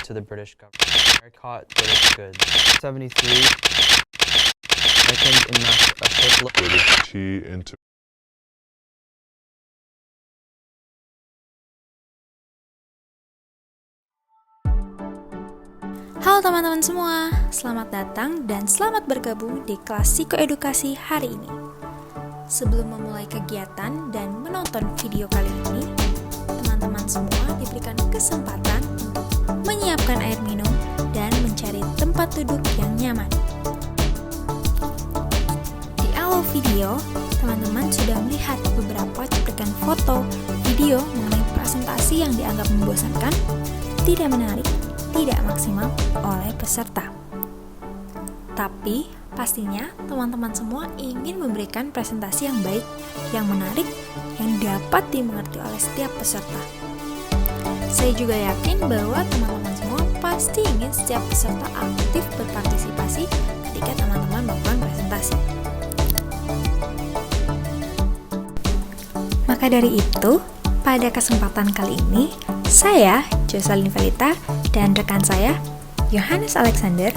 to the British government. Boycott British goods. 73. Making in mass a ship British tea into Halo teman-teman semua, selamat datang dan selamat bergabung di kelas psikoedukasi hari ini. Sebelum memulai kegiatan dan menonton video kali ini, teman-teman semua diberikan kesempatan untuk menyiapkan air minum dan mencari tempat duduk yang nyaman. Di awal video, teman-teman sudah melihat beberapa cuplikan foto, video mengenai presentasi yang dianggap membosankan, tidak menarik, tidak maksimal oleh peserta. Tapi pastinya teman-teman semua ingin memberikan presentasi yang baik, yang menarik, yang dapat dimengerti oleh setiap peserta. Saya juga yakin bahwa teman-teman semua pasti ingin setiap peserta aktif berpartisipasi ketika teman-teman melakukan presentasi. Maka dari itu, pada kesempatan kali ini, saya, Jocelyn Velita, dan rekan saya, Yohanes Alexander,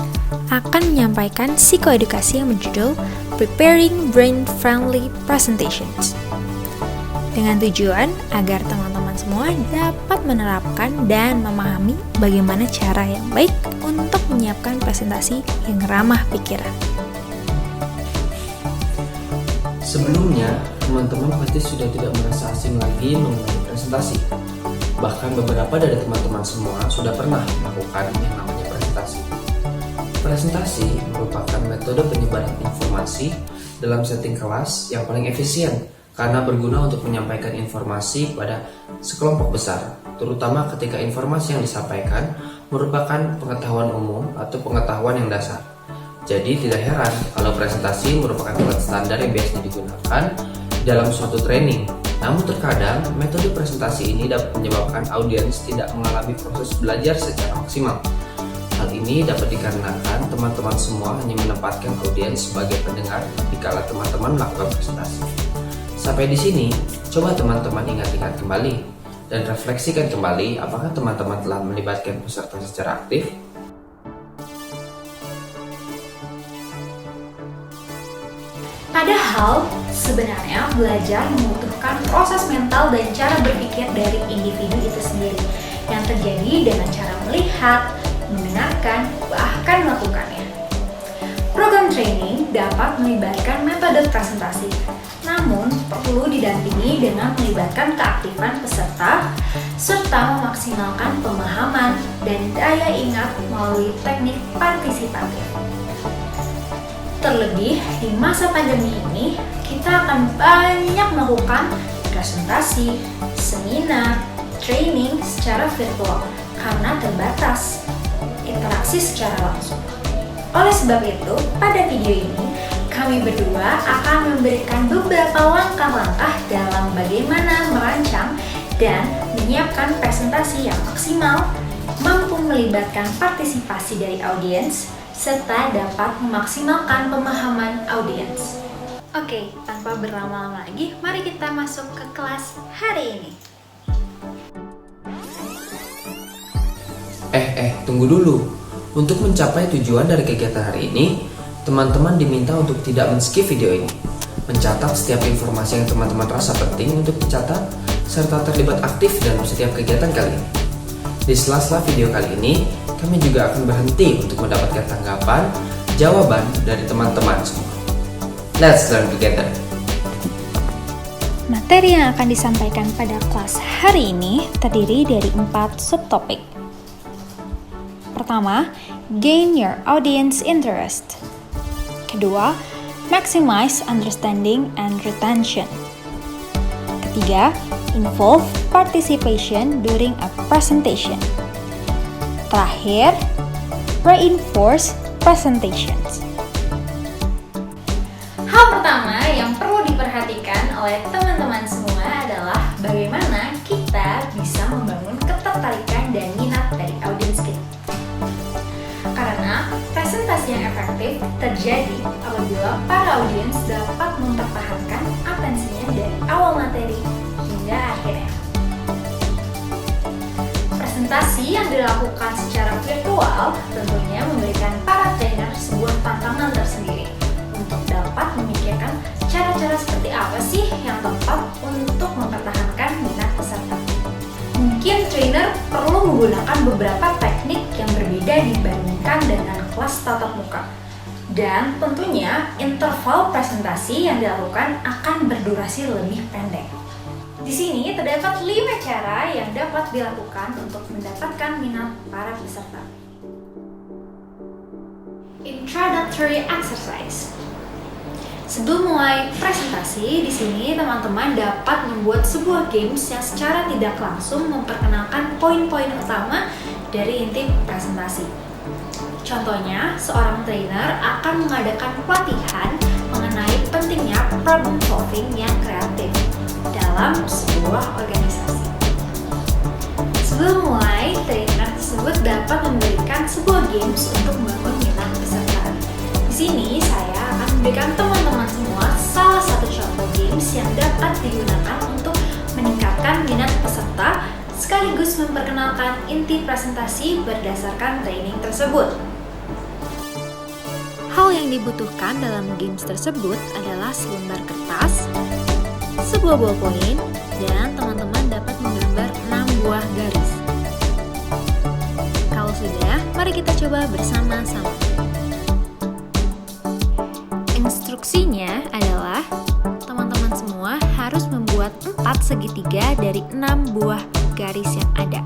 akan menyampaikan psikoedukasi yang berjudul Preparing Brain-Friendly Presentations. Dengan tujuan agar teman-teman semua dapat menerapkan dan memahami bagaimana cara yang baik untuk menyiapkan presentasi yang ramah pikiran. Sebelumnya, teman-teman pasti sudah tidak merasa asing lagi mengenai presentasi. Bahkan beberapa dari teman-teman semua sudah pernah melakukan yang namanya presentasi. Presentasi merupakan metode penyebaran informasi dalam setting kelas yang paling efisien karena berguna untuk menyampaikan informasi pada sekelompok besar, terutama ketika informasi yang disampaikan merupakan pengetahuan umum atau pengetahuan yang dasar. Jadi tidak heran kalau presentasi merupakan alat standar yang biasanya digunakan dalam suatu training. Namun terkadang metode presentasi ini dapat menyebabkan audiens tidak mengalami proses belajar secara maksimal. Hal ini dapat dikarenakan teman-teman semua hanya menempatkan audiens sebagai pendengar dikala teman-teman melakukan presentasi. Sampai di sini, coba teman-teman ingat-ingat kembali dan refleksikan kembali apakah teman-teman telah melibatkan peserta secara aktif. Padahal, sebenarnya belajar membutuhkan proses mental dan cara berpikir dari individu itu sendiri yang terjadi dengan cara melihat, mendengarkan, bahkan melakukannya. Program training dapat melibatkan metode presentasi, namun perlu didampingi dengan melibatkan keaktifan peserta serta memaksimalkan pemahaman dan daya ingat melalui teknik partisipatif. Terlebih, di masa pandemi ini, kita akan banyak melakukan presentasi, seminar, training secara virtual karena terbatas interaksi secara langsung. Oleh sebab itu, pada video ini, kami berdua akan memberikan beberapa langkah-langkah dalam bagaimana merancang dan menyiapkan presentasi yang maksimal, mampu melibatkan partisipasi dari audiens, serta dapat memaksimalkan pemahaman audiens. Oke, tanpa berlama-lama lagi, mari kita masuk ke kelas hari ini. Tunggu dulu. Untuk mencapai tujuan dari kegiatan hari ini, teman-teman diminta untuk tidak men-skip video ini, mencatat setiap informasi yang teman-teman rasa penting untuk dicatat, serta terlibat aktif dalam setiap kegiatan kali ini. Di sela-sela video kali ini, kami juga akan berhenti untuk mendapatkan tanggapan, jawaban dari teman-teman semua. Let's learn together. Materi yang akan disampaikan pada kelas hari ini terdiri dari 4 subtopik. Pertama, gain your audience interest. Kedua, maximize understanding and retention. Ketiga, involve participation during a presentation. Terakhir, reinforce presentations. Hal pertama yang perlu diperhatikan oleh teman-teman semua adalah bagaimana kita bisa membangun ketertarikan dan minat dari audiens kita. Karena presentasi yang efektif terjadi apabila para audiens dapat mempertahankan atensinya dari awal materi hingga akhirnya. Presentasi yang dilakukan secara virtual tentunya memberikan para trainer sebuah tantangan tersendiri untuk dapat memikirkan cara-cara seperti apa sih yang tepat untuk mempertahankan minat peserta. Mungkin trainer perlu menggunakan beberapa teknik yang berbeda dibandingkan dengan kelas tatap muka. Dan tentunya interval presentasi yang dilakukan akan berdurasi lebih pendek. Di sini terdapat 5 cara yang dapat dilakukan untuk mendapatkan minat para peserta. Introductory exercise. Sebelum mulai presentasi, di sini teman-teman dapat membuat sebuah games yang secara tidak langsung memperkenalkan poin-poin utama dari inti presentasi. Contohnya, seorang trainer akan mengadakan pelatihan mengenai pentingnya problem solving yang kreatif dalam sebuah organisasi. Sebelum mulai, trainer tersebut dapat memberikan sebuah games untuk membangun minat peserta. Di sini saya akan memberikan teman-teman semua salah satu contoh games yang dapat digunakan untuk meningkatkan minat peserta sekaligus memperkenalkan inti presentasi berdasarkan training tersebut. Hal yang dibutuhkan dalam games tersebut adalah selembar kertas, sebuah ballpoint, dan teman-teman dapat menggambar 6 buah garis. Kalau sudah, mari kita coba bersama-sama. Instruksinya adalah teman-teman semua harus membuat 4 segitiga dari 6 buah garis yang ada.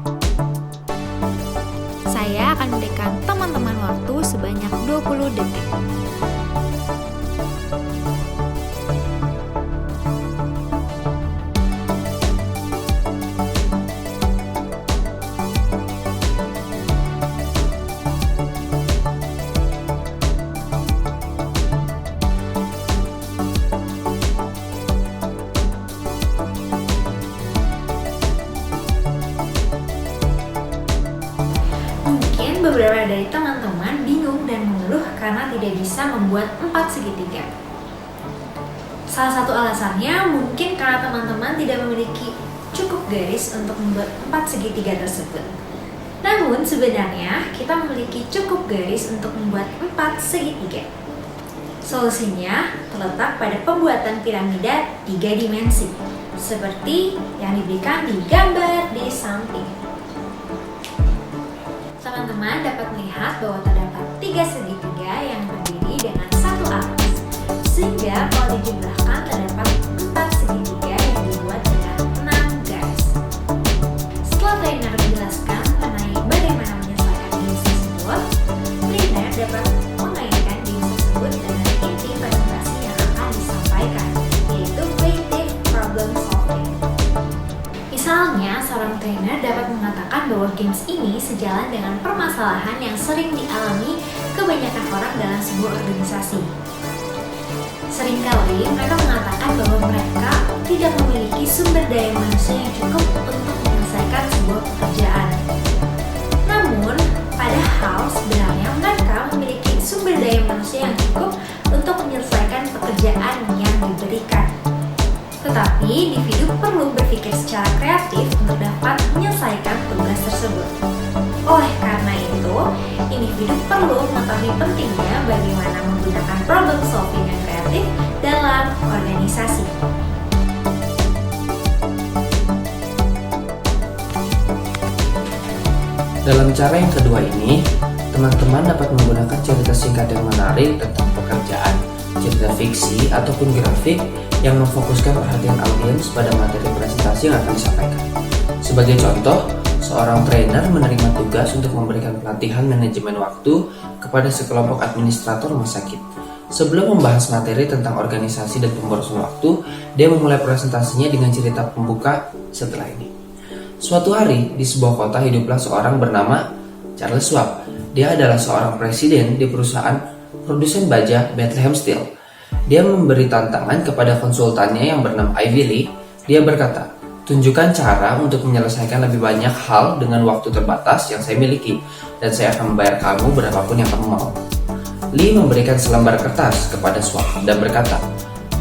Saya akan memberikan teman-teman waktu sebanyak 20 detik. Beberapa dari teman-teman bingung dan mengeluh karena tidak bisa membuat 4 segitiga. Salah satu alasannya mungkin karena teman-teman tidak memiliki cukup garis untuk membuat 4 segitiga tersebut. Namun sebenarnya kita memiliki cukup garis untuk membuat 4 segitiga. Solusinya terletak pada pembuatan piramida 3 dimensi, seperti yang diberikan di gambar di samping. Teman-teman dapat melihat bahwa terdapat 3 segitiga yang berdiri dengan satu aras, sehingga kalau dijumlahkan terdapat 4 segitiga yang dibuat dengan 6 garis. Setelah trainer menjelaskan mengenai bagaimana menyelesaikan games tersebut, trainer dapat mengaitkan games tersebut dengan inti presentasi yang akan disampaikan, yaitu creative problem solving. Misalnya, seorang trainer dapat mengatakan bahwa games ini sejalan dengan permasalahan yang sering dialami kebanyakan orang dalam sebuah organisasi. Seringkali mereka mengatakan bahwa mereka tidak memiliki sumber daya manusia yang cukup untuk menyelesaikan sebuah pekerjaan. Namun, padahal sebenarnya mereka memiliki sumber daya manusia yang cukup untuk menyelesaikan pekerjaan yang diberikan. Tetapi, individu perlu berpikir secara kreatif untuk dapat menyelesaikan tugas tersebut. Oleh karena itu, individu perlu mengetahui pentingnya bagaimana menggunakan problem solving yang kreatif dalam organisasi. Dalam cara yang kedua ini, teman-teman dapat menggunakan cerita singkat yang menarik tentang pekerjaan, cerita fiksi ataupun grafik yang memfokuskan perhatian audiens pada materi presentasi yang akan disampaikan. Sebagai contoh, seorang trainer menerima tugas untuk memberikan pelatihan manajemen waktu kepada sekelompok administrator rumah sakit. Sebelum membahas materi tentang organisasi dan pemborosan waktu, dia memulai presentasinya dengan cerita pembuka setelah ini. Suatu hari, di sebuah kota hiduplah seorang bernama Charles Schwab. Dia adalah seorang presiden di perusahaan produsen baja Bethlehem Steel. Dia memberi tantangan kepada konsultannya yang bernama Ivy Lee. Dia berkata, tunjukkan cara untuk menyelesaikan lebih banyak hal dengan waktu terbatas yang saya miliki, dan saya akan membayar kamu berapapun yang kamu mau. Lee memberikan selembar kertas kepada Schwab dan berkata,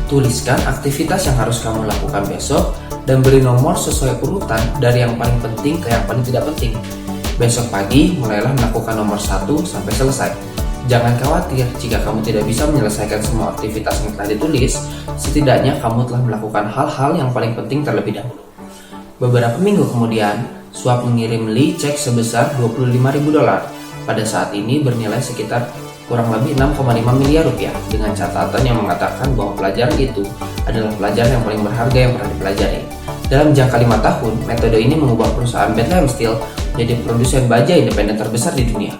tuliskan aktivitas yang harus kamu lakukan besok dan beri nomor sesuai urutan dari yang paling penting ke yang paling tidak penting. Besok pagi mulailah melakukan nomor 1 sampai selesai. Jangan khawatir jika kamu tidak bisa menyelesaikan semua aktivitas yang telah ditulis, setidaknya kamu telah melakukan hal-hal yang paling penting terlebih dahulu. Beberapa minggu kemudian, Schwab mengirim Lee cek sebesar $25.000. Pada saat ini bernilai sekitar kurang lebih 6,5 miliar rupiah, dengan catatan yang mengatakan bahwa pelajaran itu adalah pelajaran yang paling berharga yang pernah dipelajari. Dalam jangka 5 tahun, metode ini mengubah perusahaan Bethlehem Steel menjadi produsen baja independen terbesar di dunia.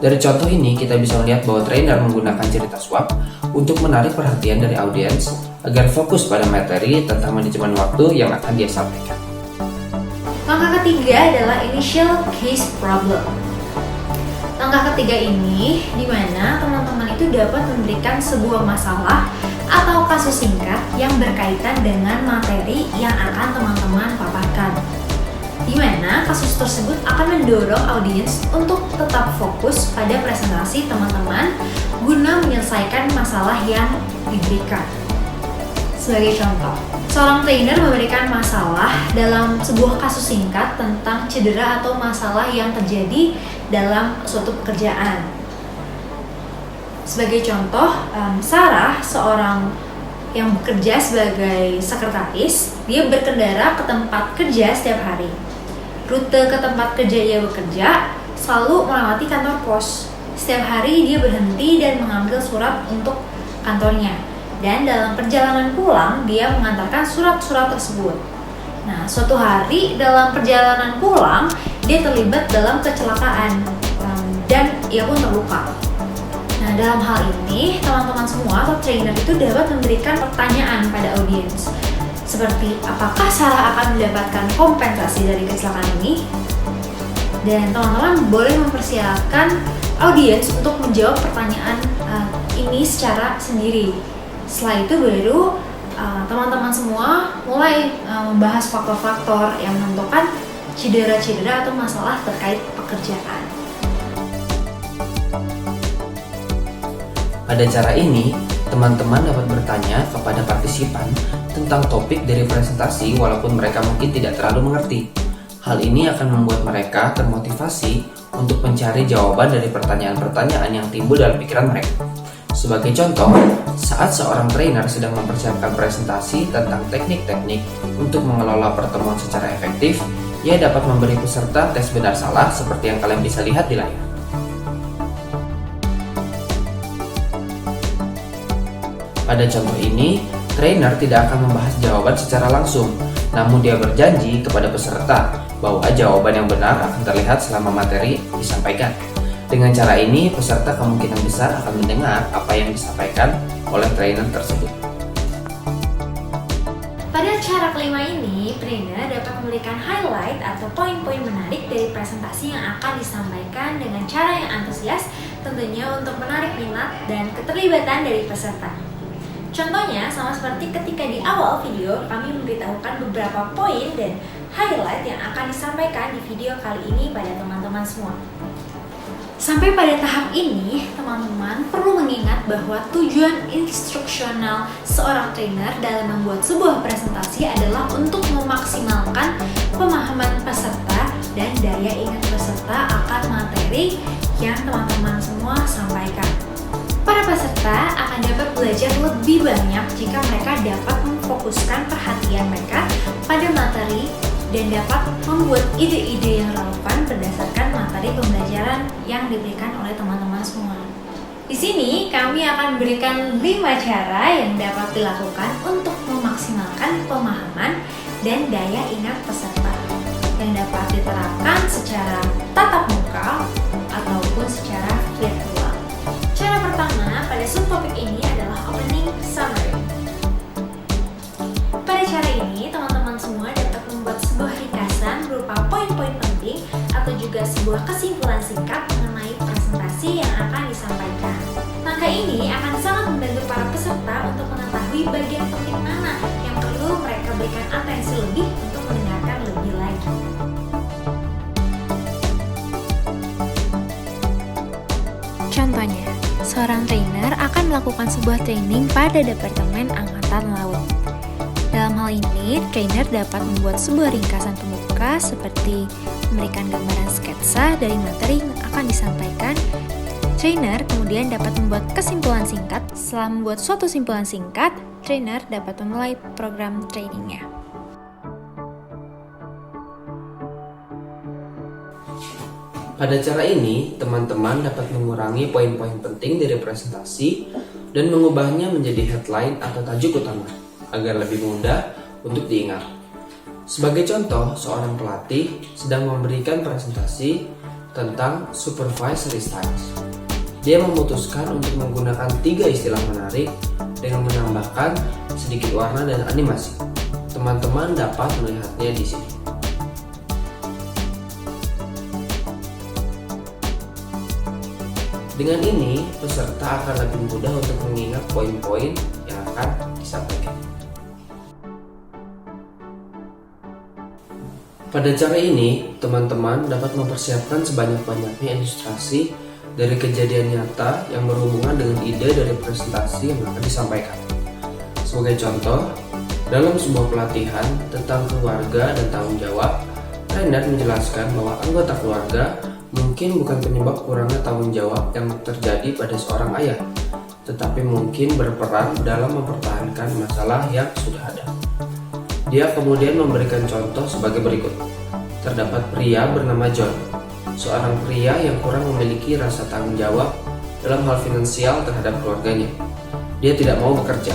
Dari contoh ini, kita bisa melihat bahwa trainer menggunakan cerita Schwab untuk menarik perhatian dari audiens agar fokus pada materi tentang manajemen waktu yang akan dia sampaikan. Langkah ketiga adalah initial case problem. Langkah ketiga ini di mana teman-teman itu dapat memberikan sebuah masalah atau kasus singkat yang berkaitan dengan materi yang akan teman-teman paparkan. Di mana kasus tersebut akan mendorong audiens untuk tetap fokus pada presentasi teman-teman guna menyelesaikan masalah yang diberikan. Sebagai contoh, seorang trainer memberikan masalah dalam sebuah kasus singkat tentang cedera atau masalah yang terjadi dalam suatu pekerjaan. Sebagai contoh, Sarah, seorang yang bekerja sebagai sekretaris, dia berkendara ke tempat kerja setiap hari. Rute ke tempat kerja ia bekerja selalu melewati kantor pos. Setiap hari dia berhenti dan mengambil surat untuk kantornya. Dan dalam perjalanan pulang, dia mengantarkan surat-surat tersebut. Nah, suatu hari dalam perjalanan pulang, dia terlibat dalam kecelakaan dan ia pun terluka. Nah, dalam hal ini, teman-teman semua atau trainer itu dapat memberikan pertanyaan pada audiens. Seperti, apakah Sarah akan mendapatkan kompensasi dari kecelakaan ini? Dan teman-teman boleh mempersiapkan audiens untuk menjawab pertanyaan ini secara sendiri. Setelah itu baru teman-teman semua mulai membahas faktor-faktor yang menentukan cedera-cedera atau masalah terkait pekerjaan. Pada cara ini, teman-teman dapat bertanya kepada partisipan tentang topik dari presentasi walaupun mereka mungkin tidak terlalu mengerti. Hal ini akan membuat mereka termotivasi untuk mencari jawaban dari pertanyaan-pertanyaan yang timbul dalam pikiran mereka. Sebagai contoh, saat seorang trainer sedang mempersiapkan presentasi tentang teknik-teknik untuk mengelola pertemuan secara efektif, ia dapat memberi peserta tes benar salah seperti yang kalian bisa lihat di layar. Pada contoh ini, trainer tidak akan membahas jawaban secara langsung, namun dia berjanji kepada peserta bahwa jawaban yang benar akan terlihat selama materi disampaikan. Dengan cara ini, peserta kemungkinan besar akan mendengar apa yang disampaikan oleh trainer tersebut. Pada cara kelima ini, trainer dapat memberikan highlight atau poin-poin menarik dari presentasi yang akan disampaikan dengan cara yang antusias, tentunya untuk menarik minat dan keterlibatan dari peserta. Contohnya, sama seperti ketika di awal video, kami memberitahukan beberapa poin dan highlight yang akan disampaikan di video kali ini pada teman-teman semua. Sampai pada tahap ini, teman-teman perlu mengingat bahwa tujuan instruksional seorang trainer dalam membuat sebuah presentasi adalah untuk memaksimalkan pemahaman peserta dan daya ingat peserta akan materi yang teman-teman semua sampaikan. Para peserta akan dapat belajar lebih banyak jika mereka dapat memfokuskan perhatian mereka pada materi dan dapat membuat ide-ide yang relevan berdasarkan materi pembelajaran yang diberikan oleh teman-teman semua. Di sini kami akan berikan 5 cara yang dapat dilakukan untuk memaksimalkan pemahaman dan daya ingat peserta yang dapat diterapkan secara tatap muka ataupun secara virtual. Cara pertama pada subtopik ini adalah opening summary. Pada cara ini, teman-teman semua dapat membuat sebuah ringkasan berupa poin-poin penting atau juga sebuah kesimpulan singkat mengenai presentasi yang akan disampaikan. Langkah ini akan sangat membantu para peserta untuk mengetahui bagian penting mana yang perlu mereka berikan atensi lebih untuk mendengarkan lebih lagi. Contohnya, seorang trainer akan melakukan sebuah training pada Departemen Angkatan Laut. Dalam hal ini, trainer dapat membuat sebuah ringkasan pembuka seperti memberikan gambaran sketsa dari materi yang akan disampaikan. Trainer kemudian dapat membuat kesimpulan singkat. Setelah membuat suatu simpulan singkat, trainer dapat memulai program trainingnya. Pada cara ini, teman-teman dapat mengurangi poin-poin penting dari presentasi dan mengubahnya menjadi headline atau tajuk utama agar lebih mudah untuk diingat. Sebagai contoh, seorang pelatih sedang memberikan presentasi tentang supervisory styles. Dia memutuskan untuk menggunakan 3 istilah menarik dengan menambahkan sedikit warna dan animasi. Teman-teman dapat melihatnya di sini. Dengan ini, peserta akan lebih mudah untuk mengingat poin-poin yang akan disampaikan. Pada cara ini, teman-teman dapat mempersiapkan sebanyak-banyaknya ilustrasi dari kejadian nyata yang berhubungan dengan ide dari presentasi yang akan disampaikan. Sebagai contoh, dalam sebuah pelatihan tentang keluarga dan tanggung jawab, trainer menjelaskan bahwa anggota keluarga mungkin bukan penyebab kurangnya tanggung jawab yang terjadi pada seorang ayah, tetapi mungkin berperan dalam mempertahankan masalah yang sudah ada. Dia kemudian memberikan contoh sebagai berikut. Terdapat pria bernama John, seorang pria yang kurang memiliki rasa tanggung jawab dalam hal finansial terhadap keluarganya. Dia tidak mau bekerja.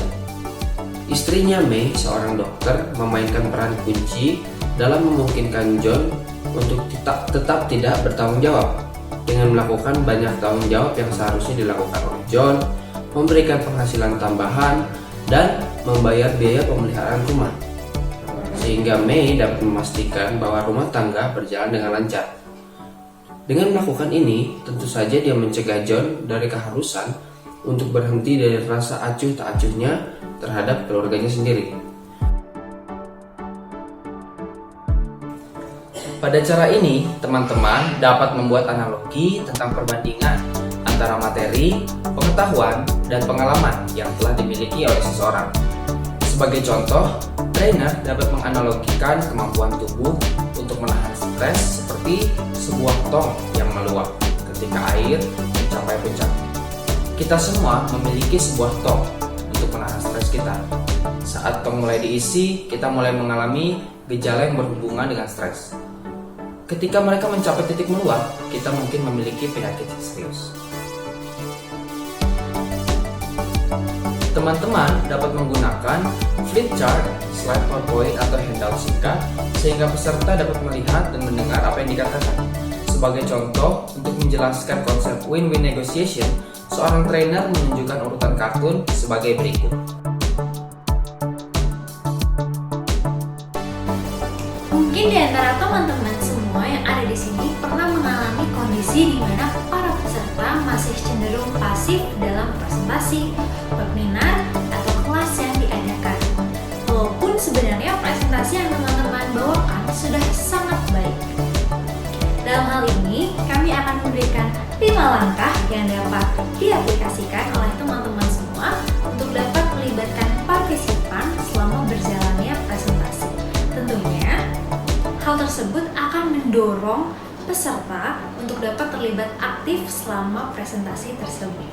Istrinya May, seorang dokter, memainkan peran kunci dalam memungkinkan John untuk tetap tidak bertanggung jawab dengan melakukan banyak tanggung jawab yang seharusnya dilakukan oleh John, memberikan penghasilan tambahan, dan membayar biaya pemeliharaan rumah, sehingga May dapat memastikan bahwa rumah tangga berjalan dengan lancar. Dengan melakukan ini, tentu saja dia mencegah John dari keharusan untuk berhenti dari rasa acuh tak acuhnya terhadap keluarganya sendiri. Pada cara ini, teman-teman dapat membuat analogi tentang perbandingan antara materi, pengetahuan, dan pengalaman yang telah dimiliki oleh seseorang. Sebagai contoh, trainer dapat menganalogikan kemampuan tubuh untuk menahan stres seperti sebuah tong yang meluap ketika air mencapai puncak. Kita semua memiliki sebuah tong untuk menahan stres kita. Saat tong mulai diisi, kita mulai mengalami gejala yang berhubungan dengan stres. Ketika mereka mencapai titik meluap, kita mungkin memiliki penyakit serius. Teman-teman dapat menggunakan flip chart, slide PowerPoint atau handout singkat sehingga peserta dapat melihat dan mendengar apa yang dikatakan. Sebagai contoh, untuk menjelaskan konsep win-win negotiation, seorang trainer menunjukkan urutan kartun sebagai berikut. Mungkin di antara teman-teman semua yang ada di sini pernah mengalami kondisi di mana para peserta masih cenderung pasif dalam presentasi, webinar, atau kelas yang diadakan. Walaupun sebenarnya presentasi yang teman-teman bawakan sudah sangat baik. Dalam hal ini, kami akan memberikan 5 langkah yang dapat diaplikasikan oleh teman-teman semua untuk dapat melibatkan partisipan selama berjalannya presentasi. Tentunya, hal tersebut akan mendorong peserta untuk dapat terlibat aktif selama presentasi tersebut.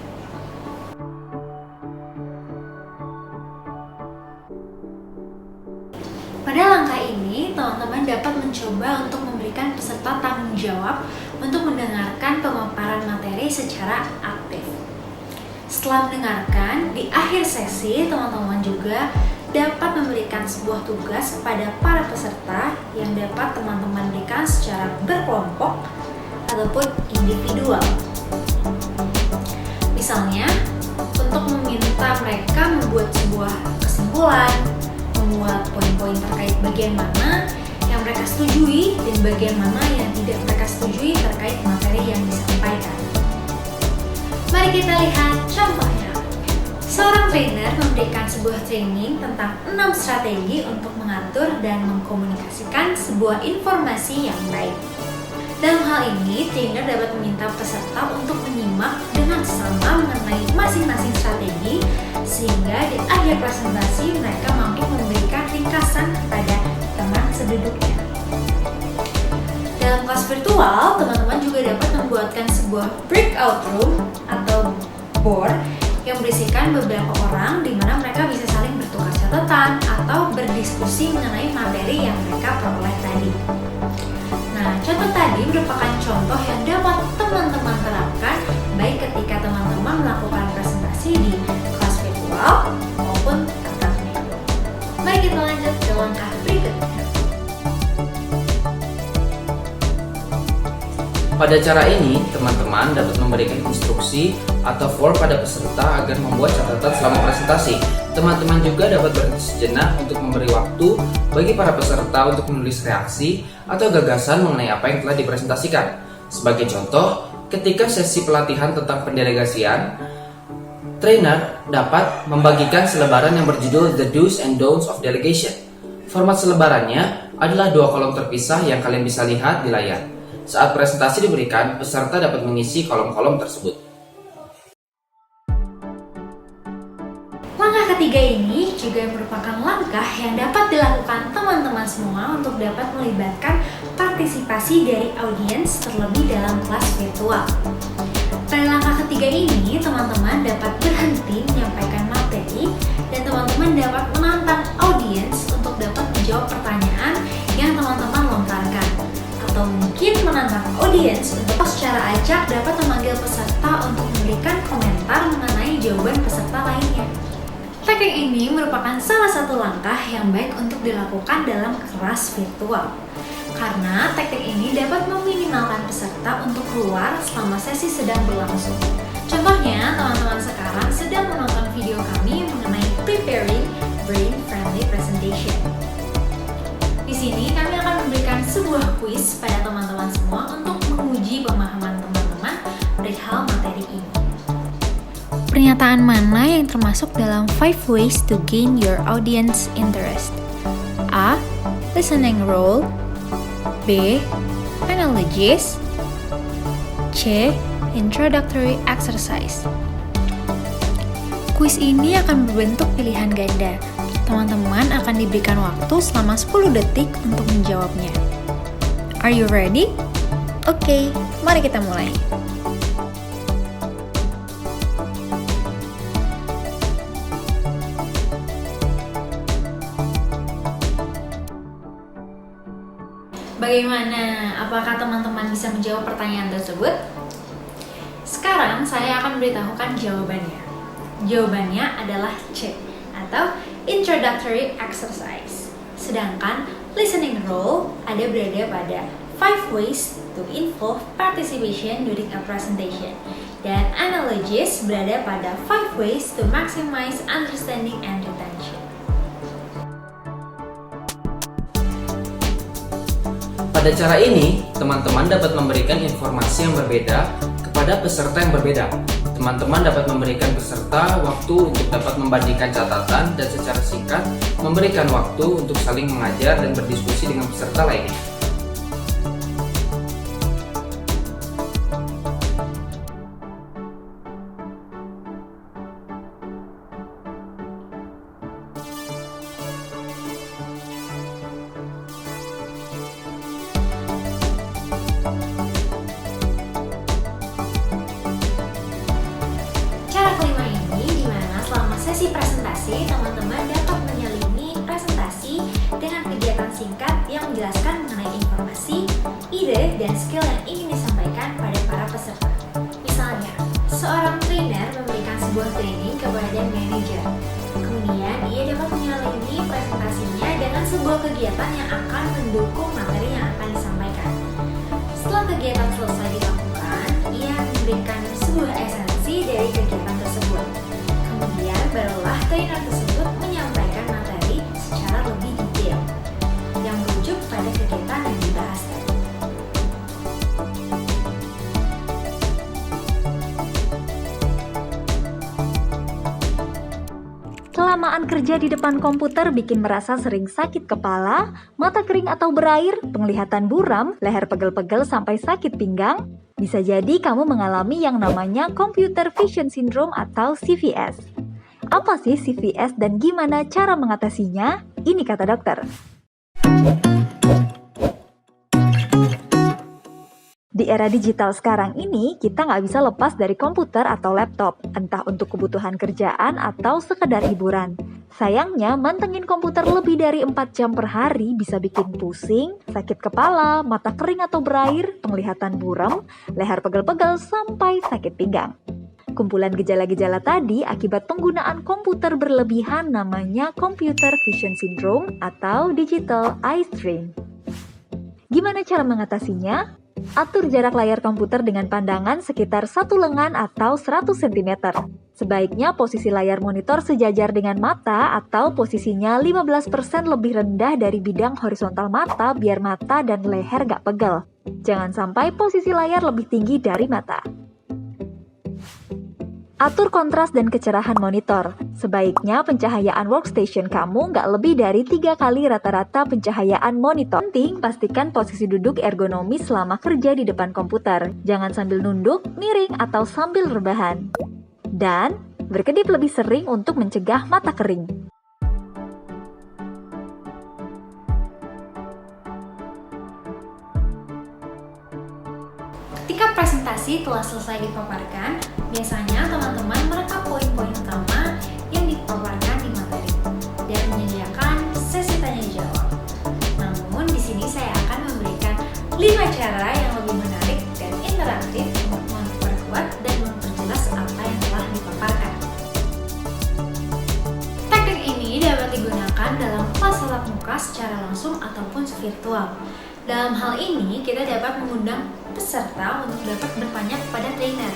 Pada langkah ini, teman-teman dapat mencoba untuk memberikan peserta tanggung jawab untuk mendengarkan pemaparan materi secara aktif. Setelah mendengarkan, di akhir sesi, teman-teman juga dapat memberikan sebuah tugas kepada para peserta yang dapat teman-teman berikan secara berkelompok ataupun individual. Misalnya, untuk meminta mereka membuat sebuah kesimpulan, membuat poin-poin terkait bagian mana yang mereka setujui dan bagian mana yang tidak mereka setujui terkait materi yang disampaikan. Mari kita lihat contohnya. Seorang trainer memberikan sebuah training tentang 6 strategi untuk mengatur dan mengkomunikasikan sebuah informasi yang baik. Dalam hal ini, trainer dapat meminta peserta untuk menyimak dengan sama mengenai masing-masing strategi, sehingga di akhir presentasi mereka mampu memberikan ringkasan kepada teman seduduknya. Dalam kelas virtual, teman-teman juga dapat membuatkan sebuah breakout room atau board yang berisikan beberapa orang di mana mereka bisa saling bertukar catatan atau berdiskusi mengenai materi yang mereka peroleh tadi. Nah, contoh tadi merupakan contoh yang dapat teman-teman terapkan baik ketika teman-teman melakukan presentasi di kelas virtual maupun tatap muka. Mari kita lanjut ke langkah berikutnya. Pada cara ini, teman-teman dapat memberikan instruksi atau form pada peserta agar membuat catatan selama presentasi. Teman-teman juga dapat berhenti sejenak untuk memberi waktu bagi para peserta untuk menulis reaksi atau gagasan mengenai apa yang telah dipresentasikan. Sebagai contoh, ketika sesi pelatihan tentang pendelegasian, trainer dapat membagikan selebaran yang berjudul The Do's and Don'ts of Delegation. Format selebarannya adalah 2 kolom terpisah yang kalian bisa lihat di layar. Saat presentasi diberikan, peserta dapat mengisi kolom-kolom tersebut. Langkah ketiga ini juga merupakan langkah yang dapat dilakukan teman-teman semua untuk dapat melibatkan partisipasi dari audiens terlebih dalam kelas virtual. Pada langkah ketiga ini, teman-teman dapat berhenti menyampaikan materi dan teman-teman dapat menantang audiens untuk dapat menjawab pertanyaan yang teman-teman lontarkan. Atau mungkin menantang audiens untuk secara acak dapat memanggil peserta untuk memberikan komentar mengenai jawaban peserta lainnya. Teknik ini merupakan salah satu langkah yang baik untuk dilakukan dalam kelas virtual. Karena teknik ini dapat meminimalkan peserta untuk keluar selama sesi sedang berlangsung. Contohnya, teman-teman sekarang sedang menonton video kami mengenai preparing brain-friendly presentation. Di sini kami akan memberikan sebuah kuis pada teman-teman semua untuk menguji pemahaman teman-teman perihal materi ini. Pernyataan mana yang termasuk dalam 5 ways to gain your audience interest? A. Listening role. B. Analogies. C. Introductory exercise. Kuis ini akan berbentuk pilihan ganda. Teman-teman akan diberikan waktu selama 10 detik untuk menjawabnya. Are you ready? Oke, mari kita mulai. Bagaimana? Apakah teman-teman bisa menjawab pertanyaan tersebut? Sekarang saya akan beritahukan jawabannya. Jawabannya adalah C, atau Introductory exercise. Sedangkan listening role berada pada 5 ways to involve participation during a presentation. Dan analogies berada pada 5 ways to maximize understanding and retention. Pada cara ini, teman-teman dapat memberikan informasi yang berbeda kepada peserta yang berbeda. Teman-teman dapat memberikan peserta waktu untuk dapat membandingkan catatan dan secara singkat memberikan waktu untuk saling mengajar dan berdiskusi dengan peserta lainnya. Sesi presentasi, teman-teman dapat menyelimi presentasi dengan kegiatan singkat yang menjelaskan mengenai informasi, ide, dan skill yang ingin disampaikan pada para peserta. Misalnya, seorang trainer memberikan sebuah training kepada manajer. Kemudian, ia dapat menyelimi presentasinya dengan sebuah kegiatan yang akan mendukung materi yang akan disampaikan. Setelah kegiatan selesai dilakukan, ia memberikan sebuah esensi dari kegiatan tersebut. Kemudian barulah trainer tersebut menyampaikan materi secara lebih detail yang merujuk pada kegiatan yang dibahas tadi. Kelamaan kerja di depan komputer bikin merasa sering sakit kepala, mata kering atau berair, penglihatan buram, leher pegel-pegel sampai sakit pinggang. Bisa jadi kamu mengalami yang namanya Computer Vision Syndrome atau CVS. Apa sih CVS dan gimana cara mengatasinya? Ini kata dokter. Di era digital sekarang ini, kita nggak bisa lepas dari komputer atau laptop, entah untuk kebutuhan kerjaan atau sekedar hiburan. Sayangnya, mantengin komputer lebih dari 4 jam per hari bisa bikin pusing, sakit kepala, mata kering atau berair, penglihatan buram, leher pegel-pegel, sampai sakit pinggang. Kumpulan gejala-gejala tadi akibat penggunaan komputer berlebihan namanya Computer Vision Syndrome atau Digital Eye Strain. Gimana cara mengatasinya? Atur jarak layar komputer dengan pandangan sekitar 1 lengan atau 100 cm. Sebaiknya posisi layar monitor sejajar dengan mata atau posisinya 15% lebih rendah dari bidang horizontal mata biar mata dan leher gak pegel. Jangan sampai posisi layar lebih tinggi dari mata. Atur kontras dan kecerahan monitor. Sebaiknya pencahayaan workstation kamu nggak lebih dari 3 kali rata-rata pencahayaan monitor. Penting, pastikan posisi duduk ergonomis selama kerja di depan komputer. Jangan sambil nunduk, miring, atau sambil rebahan. Dan, berkedip lebih sering untuk mencegah mata kering. Ketika presentasi telah selesai dipaparkan, biasanya teman-teman merekap poin-poin utama yang dipaparkan di materi dan menyediakan sesi tanya jawab. Namun di sini saya akan memberikan 5 cara yang lebih menarik dan interaktif untuk memperkuat dan memperjelas apa yang telah dipaparkan. Teknik ini dapat digunakan dalam kelas tatap muka secara langsung ataupun virtual. Dalam hal ini, kita dapat mengundang peserta untuk dapat bertanya kepada trainer.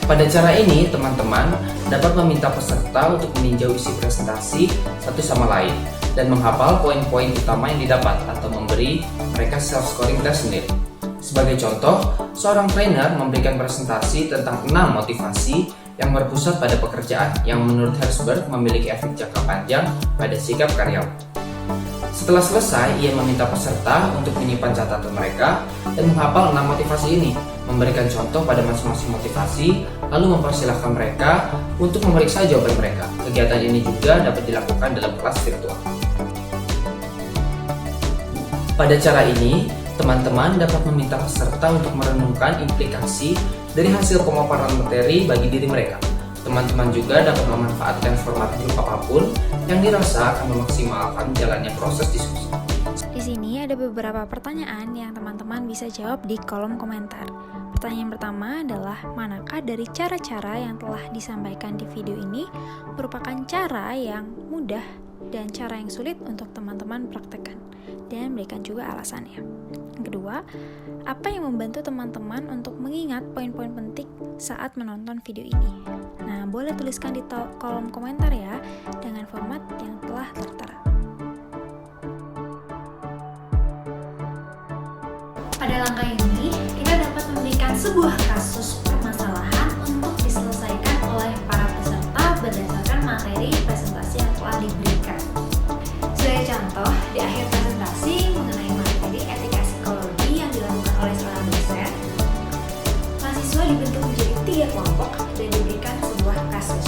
Pada cara ini, teman-teman dapat meminta peserta untuk meninjau isi presentasi satu sama lain dan menghafal poin-poin utama yang didapat atau memberi mereka self-scoring test sendiri. Sebagai contoh, seorang trainer memberikan presentasi tentang 6 motivasi yang berpusat pada pekerjaan yang menurut Herzberg memiliki efek jangka panjang pada sikap karyawan. Setelah selesai, ia meminta peserta untuk menyimpan catatan mereka dan menghafal 6 motivasi ini, memberikan contoh pada masing-masing motivasi, lalu mempersilahkan mereka untuk memeriksa jawaban mereka. Kegiatan ini juga dapat dilakukan dalam kelas virtual. Pada cara ini, teman-teman dapat meminta peserta untuk merenungkan implikasi dari hasil pemaparan materi bagi diri mereka. Teman-teman juga dapat memanfaatkan format grup apapun yang dirasa akan memaksimalkan jalannya proses diskusi. Di sini ada beberapa pertanyaan yang teman-teman bisa jawab di kolom komentar. Pertanyaan pertama adalah, manakah dari cara-cara yang telah disampaikan di video ini merupakan cara yang mudah dan cara yang sulit untuk teman-teman praktekkan? Dan berikan juga alasannya. Yang kedua, apa yang membantu teman-teman untuk mengingat poin-poin penting saat menonton video ini? Nah, boleh tuliskan di kolom komentar ya, dengan format yang telah tertera. Pada langkah ini, kita dapat memberikan sebuah kasus permasalahan untuk diselesaikan oleh para peserta berdasarkan materi presentasi yang telah diberikan. Sebagai contoh, di akhir presentasi mengenai materi etika psikologi yang dilakukan oleh seorang dosen, mahasiswa dibentuk menjadi 3 kelompok dan diberikan sebuah kasus.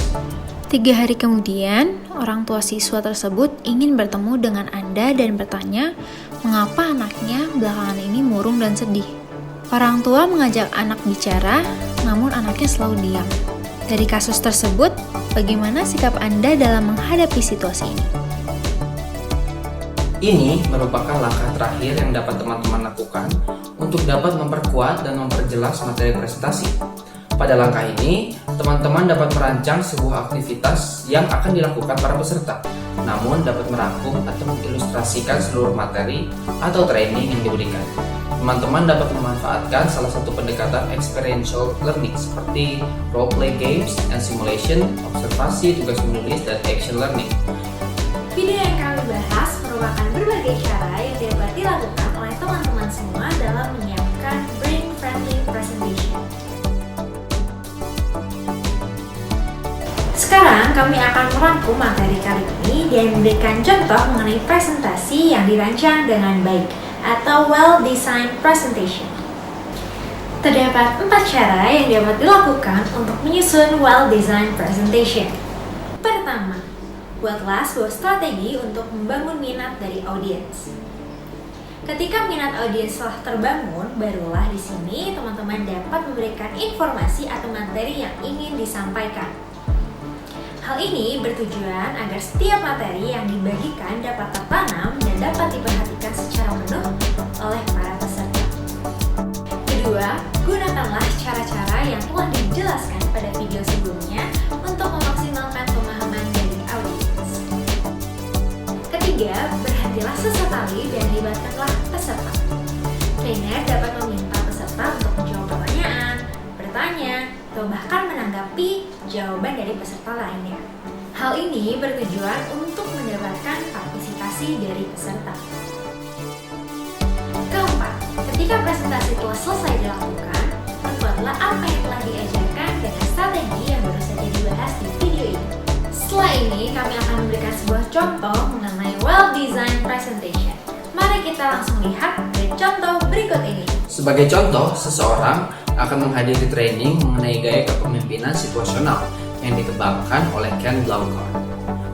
3 hari kemudian, orang tua siswa tersebut ingin bertemu dengan Anda dan bertanya, mengapa anaknya belakangan ini murung dan sedih. Orang tua mengajak anak bicara, namun anaknya selalu diam. Dari kasus tersebut, bagaimana sikap Anda dalam menghadapi situasi ini? Ini merupakan langkah terakhir yang dapat teman-teman lakukan untuk dapat memperkuat dan memperjelas materi presentasi. Pada langkah ini, teman-teman dapat merancang sebuah aktivitas yang akan dilakukan para peserta, namun dapat merangkum atau mengilustrasikan seluruh materi atau training yang diberikan. Teman-teman dapat memanfaatkan salah satu pendekatan experiential learning seperti role play games and simulation, observasi, tugas menulis, dan action learning. Video yang kami bahas merupakan berbagai cara yang dapat dilakukan oleh teman-teman semua dalam menyiapkan brain-friendly presentation. Sekarang kami akan merangkum materi kali ini dan memberikan contoh mengenai presentasi yang dirancang dengan baik atau well-designed presentation. Terdapat 4 cara yang dapat dilakukan untuk menyusun well-designed presentation. Pertama, buatlah sebuah strategi untuk membangun minat dari audiens. Ketika minat audiens telah terbangun, barulah di sini teman-teman dapat memberikan informasi atau materi yang ingin disampaikan. Hal ini bertujuan agar setiap materi yang dibagikan dapat tertanam dan dapat diperhatikan secara penuh oleh para peserta. Kedua, gunakanlah cara-cara yang telah dijelaskan pada video sebelumnya untuk memaksimalkan pemahaman dari audiens. Ketiga, berhentilah sesekali dan libatkanlah peserta. Trainer dapat meminta peserta untuk menjawab pertanyaan, bertanya, atau bahkan menanggapi jawaban dari peserta lainnya. Hal ini bertujuan untuk mendapatkan partisipasi dari peserta. Keempat, ketika presentasi telah selesai dilakukan, perkuatlah apa yang telah diajarkan dengan strategi yang baru saja dibahas di video ini. Setelah ini, kami akan memberikan sebuah contoh mengenai well-designed presentation. Mari kita langsung lihat dari contoh berikut ini. Sebagai contoh, seseorang akan menghadiri training mengenai gaya kepemimpinan situasional yang dikembangkan oleh Ken Blaukaart.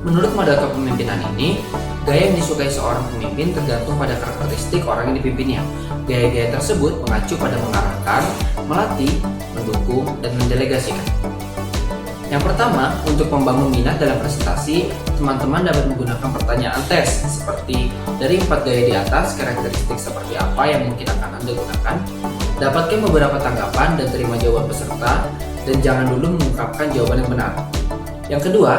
Menurut model kepemimpinan ini, gaya yang disukai seorang pemimpin tergantung pada karakteristik orang yang dipimpinnya. Gaya-gaya tersebut mengacu pada mengarahkan, melatih, mendukung, dan mendelegasikan. Yang pertama, untuk membangun minat dalam presentasi, teman-teman dapat menggunakan pertanyaan tes seperti dari 4 gaya di atas, karakteristik seperti apa yang mungkin akan Anda gunakan. Dapatkan beberapa tanggapan dan terima jawaban peserta, dan jangan dulu mengungkapkan jawaban yang benar. Yang kedua,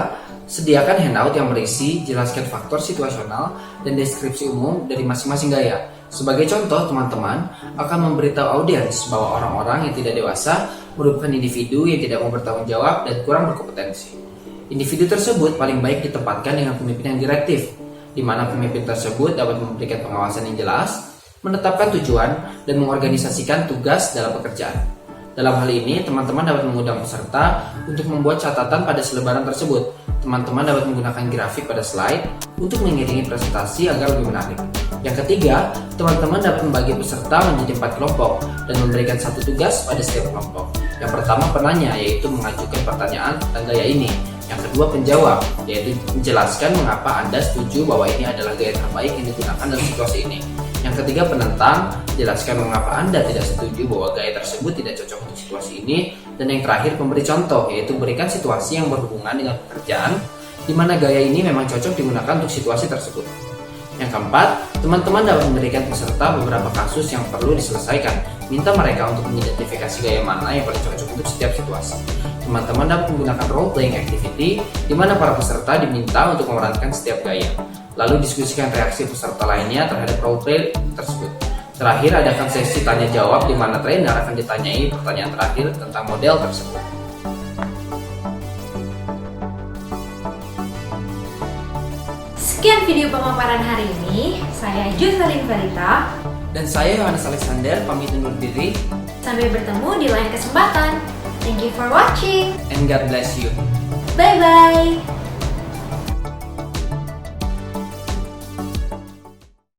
sediakan handout yang berisi jelaskan faktor situasional dan deskripsi umum dari masing-masing gaya. Sebagai contoh, teman-teman akan memberitahu audiens bahwa orang-orang yang tidak dewasa merupakan individu yang tidak mau bertanggung jawab dan kurang berkompetensi. Individu tersebut paling baik ditempatkan dengan pemimpin yang direktif, di mana pemimpin tersebut dapat memberikan pengawasan yang jelas, menetapkan tujuan, dan mengorganisasikan tugas dalam pekerjaan. Dalam hal ini, teman-teman dapat mengundang peserta untuk membuat catatan pada selebaran tersebut. Teman-teman dapat menggunakan grafik pada slide untuk mengiringi presentasi agar lebih menarik. Yang ketiga, teman-teman dapat membagi peserta menjadi 4 kelompok dan memberikan satu tugas pada setiap kelompok. Yang pertama penanya, yaitu mengajukan pertanyaan tentang gaya ini. Yang kedua penjawab, yaitu menjelaskan mengapa Anda setuju bahwa ini adalah gaya terbaik yang digunakan dalam situasi ini. Yang ketiga penentang, jelaskan mengapa Anda tidak setuju bahwa gaya tersebut tidak cocok untuk situasi ini. Dan yang terakhir pemberi contoh, yaitu berikan situasi yang berhubungan dengan pekerjaan di mana gaya ini memang cocok digunakan untuk situasi tersebut. Yang keempat, teman-teman dapat memberikan peserta beberapa kasus yang perlu diselesaikan. Minta mereka untuk mengidentifikasi gaya mana yang paling cocok untuk setiap situasi. Teman-teman dapat menggunakan role-playing activity di mana para peserta diminta untuk memerankan setiap gaya. Lalu diskusikan reaksi peserta lainnya terhadap role-play tersebut. Terakhir, adakan sesi tanya-jawab di mana trainer akan ditanyai pertanyaan terakhir tentang model tersebut. Sekian video pemaparan hari ini. Saya Jocelyn Verita. Dan saya Yohanes Alexander, pamit undur diri. Sampai bertemu di lain kesempatan. Thank you for watching. And God bless you. Bye-bye.